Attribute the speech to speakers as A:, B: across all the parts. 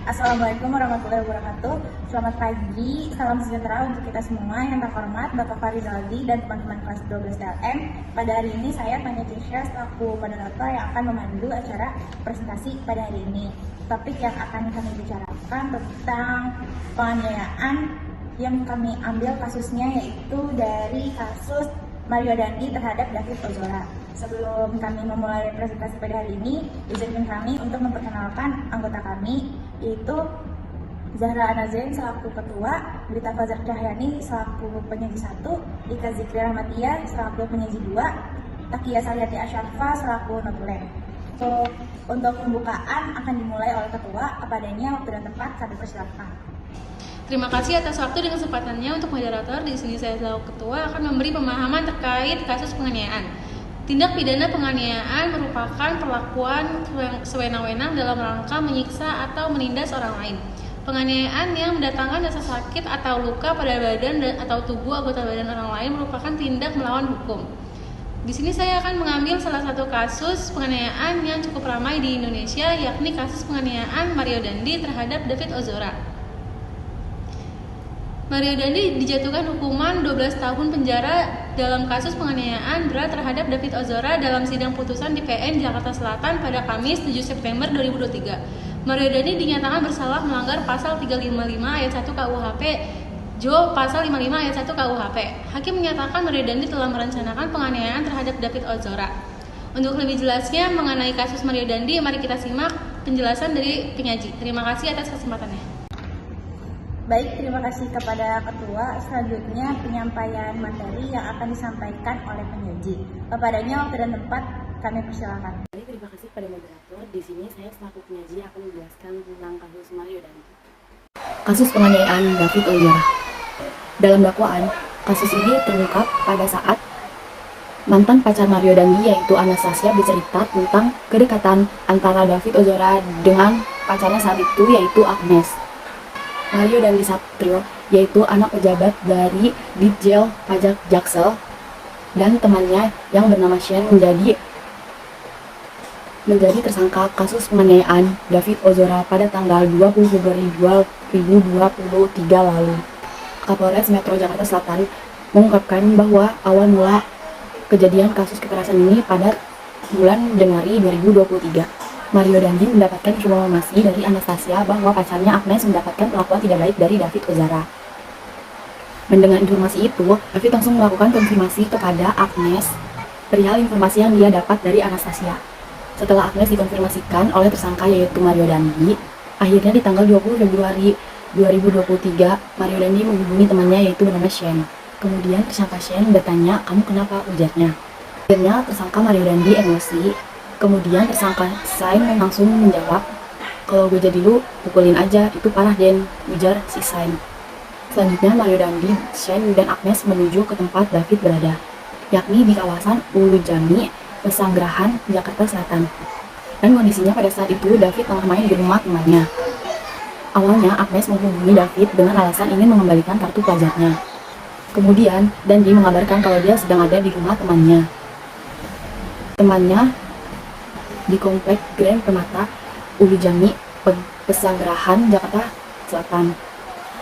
A: Assalamualaikum warahmatullahi wabarakatuh. Selamat pagi, salam sejahtera untuk kita semua. Yang terhormat Bapak Farizaldi dan teman-teman kelas 12 TLM. Pada hari ini saya Tanya Tisha selaku moderator yang akan memandu acara presentasi pada hari ini. Topik yang akan kami bicarakan tentang penganiayaan yang kami ambil kasusnya yaitu dari kasus Mario Dandi terhadap David Ozora. Sebelum kami memulai presentasi pada hari ini, izinkan kami untuk memperkenalkan anggota kami, yaitu Zahra Anazain selaku Ketua, Brita Fajar Cahyani selaku penyaji 1, Ika Zikri Rahmatia selaku penyaji 2, Takia Saliati Asyarfa selaku notulen. Untuk pembukaan akan dimulai oleh Ketua, kepadanya waktu dan tempat kami persilakan.
B: Terima kasih atas waktu dan kesempatannya untuk moderator. Di sini saya selaku ketua akan memberi pemahaman terkait kasus penganiayaan. Tindak pidana penganiayaan merupakan perlakuan sewenang-wenang dalam rangka menyiksa atau menindas orang lain. Penganiayaan yang mendatangkan rasa sakit atau luka pada badan atau tubuh anggota badan orang lain merupakan tindak melawan hukum. Di sini saya akan mengambil salah satu kasus penganiayaan yang cukup ramai di Indonesia, yakni kasus penganiayaan Mario Dandi terhadap David Ozora. Mario Dandi dijatuhkan hukuman 12 tahun penjara dalam kasus penganiayaan berat terhadap David Ozora dalam sidang putusan di PN Jakarta Selatan pada Kamis 7 September 2023. Mario Dandi dinyatakan bersalah melanggar pasal 355 ayat 1 KUHP pasal 55 ayat 1 KUHP. Hakim menyatakan Mario Dandi telah merencanakan penganiayaan terhadap David Ozora. Untuk lebih jelasnya mengenai kasus Mario Dandi, mari kita simak penjelasan dari penyaji. Terima kasih atas kesempatannya.
A: Baik, terima kasih kepada Ketua. Selanjutnya penyampaian materi yang akan disampaikan oleh penyaji. Kepadanya waktu dan tempat kami persilakan.
C: Terima kasih kepada moderator. Di sini saya selaku penyaji akan menjelaskan tentang kasus Mario Dandi. Kasus penganiayaan David Ozora. Dalam dakwaan, kasus ini terungkap pada saat mantan pacar Mario Dandi yaitu Anastasia bercerita tentang kedekatan antara David Ozora dengan pacarnya saat itu yaitu Agnes. Mario Dandi Satrio, yaitu anak pejabat dari Ditjen Pajak Jaksel, dan temannya yang bernama Shane menjadi tersangka kasus penganiayaan David Ozora pada tanggal 20 Februari 2023 lalu. Kapolres Metro Jakarta Selatan mengungkapkan bahwa awal mula kejadian kasus kekerasan ini pada bulan Januari 2023. Mario Dandi mendapatkan informasi dari Anastasia bahwa pacarnya Agnes mendapatkan perlakuan tidak baik dari David Ozora. Mendengar informasi itu, David langsung melakukan konfirmasi kepada Agnes perihal informasi yang dia dapat dari Anastasia. Setelah Agnes dikonfirmasikan oleh tersangka yaitu Mario Dandi, akhirnya di tanggal 20 Februari 2023, Mario Dandi menghubungi temannya yaitu bernama Shane. Kemudian tersangka Shane bertanya, "Kamu kenapa?" ujarnya. Akhirnya tersangka Mario Dandi emosi. Kemudian tersangka Shane langsung menjawab, "Kalau gue jadi lu, pukulin aja, itu parah Den," ujar si Shane. Selanjutnya Mario Dandi, Shane, dan Agnes menuju ke tempat David berada, yakni di kawasan Ulu Jami, Pesanggerahan, Jakarta Selatan. Dan kondisinya pada saat itu David tengah main di rumah temannya. Awalnya Agnes menghubungi David dengan alasan ingin mengembalikan kartu pelajarnya. Kemudian Dandi mengabarkan kalau dia sedang ada di rumah temannya di Komplek Grand Permata, Ulu Jami, Pesanggerahan, Jakarta Selatan.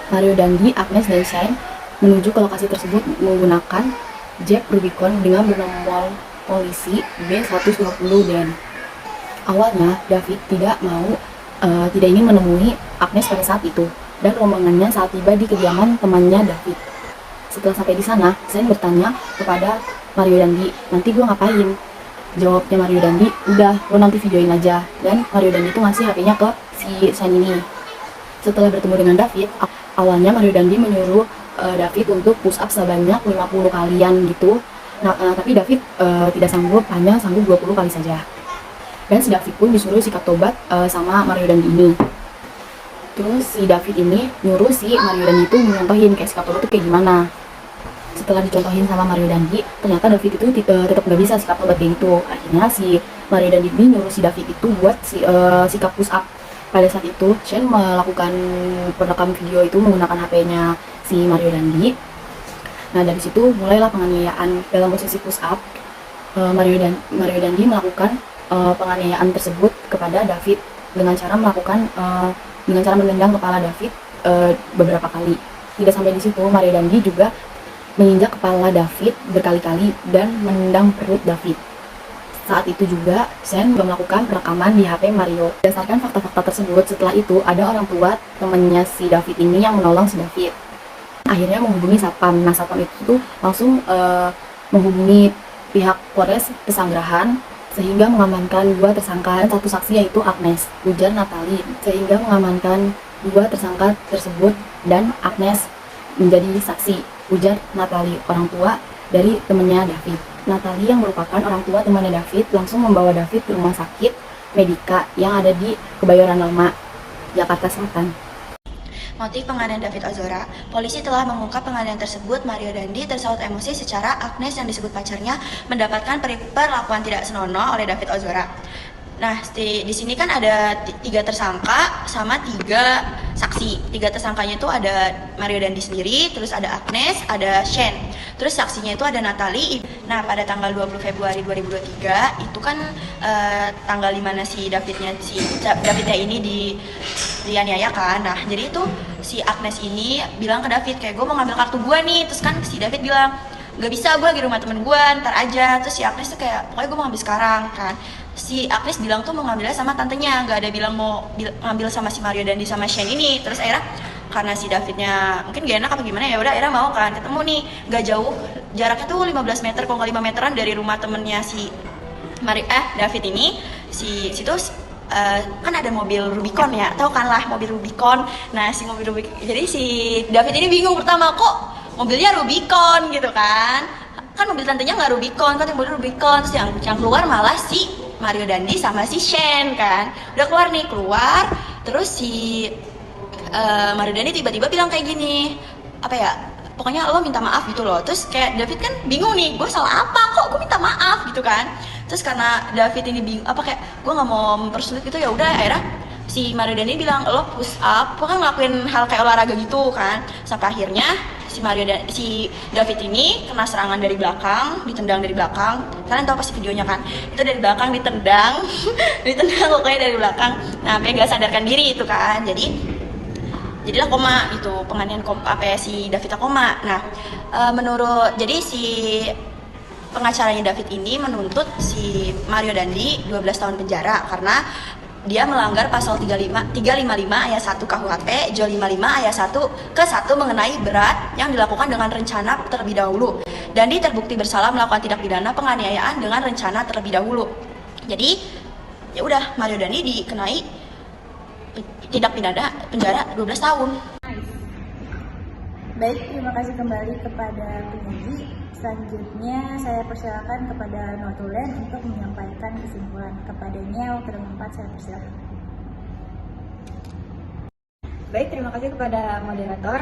C: Mario Dandi, Agnes, dan Shane menuju ke lokasi tersebut menggunakan Jeep Rubicon dengan bernomor polisi B120 dan awalnya David tidak ingin menemui Agnes pada saat itu, dan rombongannya saat tiba di kediaman temannya David. Setelah sampai di sana, Shane bertanya kepada Mario Dandi, "Nanti gue ngapain?" Jawabnya Mario Dandi, "Udah, lo nanti videoin aja." Dan Mario Dandi itu ngasih HP-nya ke si Shane ini. Setelah bertemu dengan David, awalnya Mario Dandi menyuruh David untuk push up sebanyak 50 kalian gitu. Tapi David tidak sanggup, hanya sanggup 20 kali saja. Dan si David pun disuruh sikat tobat sama Mario Dandi ini. Terus si David ini nyuruh si Mario Dandi itu menyontohin kayak sikat tobat itu kayak gimana. Setelah dicontohin sama Mario Dandi, ternyata David itu tetap nggak bisa sikap tobat kayak gitu. Akhirnya si Mario Dandi ini nyuruh si David itu buat sikap push up. Pada saat itu, Shane melakukan perekam video itu menggunakan HP-nya si Mario Dandi. Nah, dari situ mulailah penganiayaan dalam posisi push up. Mario Dandi melakukan penganiayaan tersebut kepada David dengan cara melakukan dengan cara menendang kepala David beberapa kali. Tidak sampai di situ, Mario Dandi juga menginjak kepala David berkali-kali dan menendang perut David. Saat itu juga, Shane melakukan perekaman di HP Mario. Berdasarkan fakta-fakta tersebut, setelah itu ada orang tua temannya si David ini yang menolong si David. Akhirnya menghubungi Satpam. Nah, Satpam itu tuh langsung menghubungi pihak Polres Pesanggerahan sehingga mengamankan 2 tersangka dan 1 saksi yaitu Agnes, ujar Natalie. Sehingga mengamankan 2 tersangka tersebut dan Agnes menjadi saksi, ujar Natalie, orang tua dari temannya David. Natalie yang merupakan orang tua temannya David langsung membawa David ke rumah sakit Medika yang ada di Kebayoran Lama, Jakarta Selatan.
D: Motif penganiayaan David Ozora, polisi telah mengungkap penganiayaan tersebut. Mario Dandi tersaut emosi secara Agnes yang disebut pacarnya mendapatkan perlakuan tidak senonoh oleh David Ozora. Nah, di sini kan ada 3 tersangka sama 3 saksi. 3 tersangkanya itu ada Mario Dandi sendiri, terus ada Agnes, ada Shane. Terus saksinya itu ada Natalie. Nah, pada tanggal 20 Februari 2023 itu kan tanggal dimana si Davidnya ini dianiaya kan. Nah, jadi itu si Agnes ini bilang ke David kayak gue mau ngambil kartu gue nih. Terus kan si David bilang nggak bisa, gue lagi rumah temen gue, ntar aja. Terus si Agnes tuh kayak pokoknya gue mau ngambil sekarang kan. Si Agnes bilang tuh mau ngambilnya sama tantenya, nggak ada bilang mau ngambil sama si Mario Dandi sama Shane ini. Terus akhirnya karena si Davidnya mungkin gak enak apa gimana, ya udah akhirnya mau kan ketemu nih, nggak jauh jaraknya tuh 15 meter, kalau nggak 5 meteran dari rumah temennya si David ini. Situ kan ada mobil Rubicon ya, tau kan lah mobil Rubicon. Nah si mobil Rubicon, jadi si David ini bingung pertama, kok mobilnya Rubicon gitu kan mobil tantenya nggak Rubicon, kan yang mobil Rubicon. Terus yang keluar malah si Mario Dandi sama si Shane kan, udah keluar, terus si Mario Dandi tiba-tiba bilang kayak gini, apa ya, pokoknya lo minta maaf gitu loh. Terus kayak David kan bingung nih, gue salah apa kok gue minta maaf gitu kan. Terus karena David ini bingung, kayak gue nggak mau mempersulit gitu, ya udah akhirnya si Mario Dandi bilang lo push up, gue kan ngelakuin hal kayak olahraga gitu kan. Sampai akhirnya si David ini kena serangan dari belakang, ditendang dari belakang. Kalian tahu pasti videonya kan, itu dari belakang ditendang ditendang pokoknya dari belakang. Nah sampai gak sadarkan diri itu kan, jadilah koma gitu, penganiayaan si David koma. Nah jadi si pengacaranya David ini menuntut si Mario Dandi 12 tahun penjara karena dia melanggar pasal 355 ayat 1 KUHP, Jo 55 ayat 1 ke 1 mengenai berat yang dilakukan dengan rencana terlebih dahulu. Dandi terbukti bersalah melakukan tindak pidana penganiayaan dengan rencana terlebih dahulu. Jadi ya udah, Mario Dandi dikenai tindak pidana penjara 12 tahun.
A: Baik, terima kasih kembali kepada penyaji. Selanjutnya saya persilakan kepada Notulen untuk menyampaikan kesimpulan. Kepadanya waktu yang keempat saya persilakan.
E: Baik, terima kasih kepada moderator.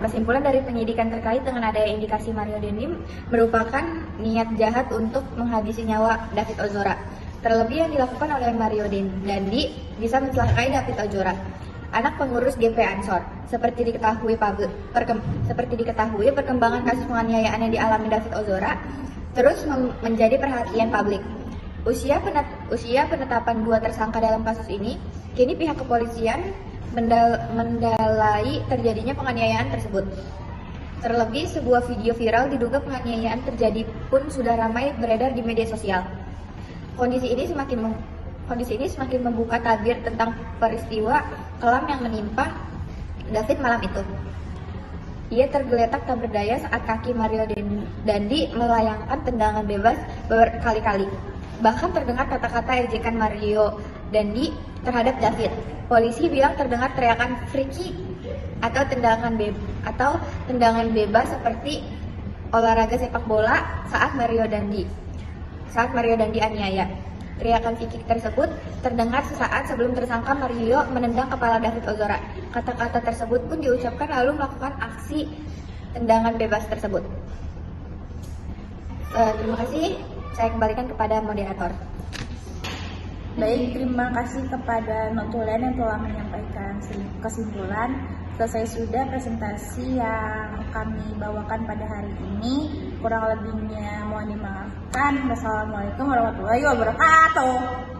E: Kesimpulan dari penyidikan terkait dengan adanya indikasi Mario Dandi merupakan niat jahat untuk menghabisi nyawa David Ozora. Terlebih yang dilakukan oleh Mario Dandi bisa mencelakai David Ozora, anak pengurus GP Ansor. Seperti diketahui perkembangan kasus penganiayaan yang dialami David Ozora terus menjadi perhatian publik. Usia penetapan 2 tersangka dalam kasus ini, kini pihak kepolisian mendalai terjadinya penganiayaan tersebut. Terlebih sebuah video viral diduga penganiayaan terjadi pun sudah ramai beredar di media sosial. Kondisi ini semakin membuka tabir tentang peristiwa kelam yang menimpa David malam itu. Ia tergeletak tak berdaya saat kaki Mario Dandi melayangkan tendangan bebas berkali-kali. Bahkan terdengar kata-kata ejekan Mario Dandi terhadap David. Polisi bilang terdengar teriakan free kick atau tendangan bebas seperti olahraga sepak bola saat Mario Dandi aniaya. Teriakan free kick tersebut terdengar sesaat sebelum tersangka Mario menendang kepala David Ozora. Kata-kata tersebut pun diucapkan lalu melakukan aksi tendangan bebas tersebut. Terima kasih. Saya kembalikan kepada moderator.
A: Baik, terima kasih kepada Notulen yang telah menyampaikan kesimpulan. Selesai sudah presentasi yang kami bawakan pada hari ini. Kurang lebihnya mohon dimaafkan. Wassalamualaikum warahmatullahi wabarakatuh.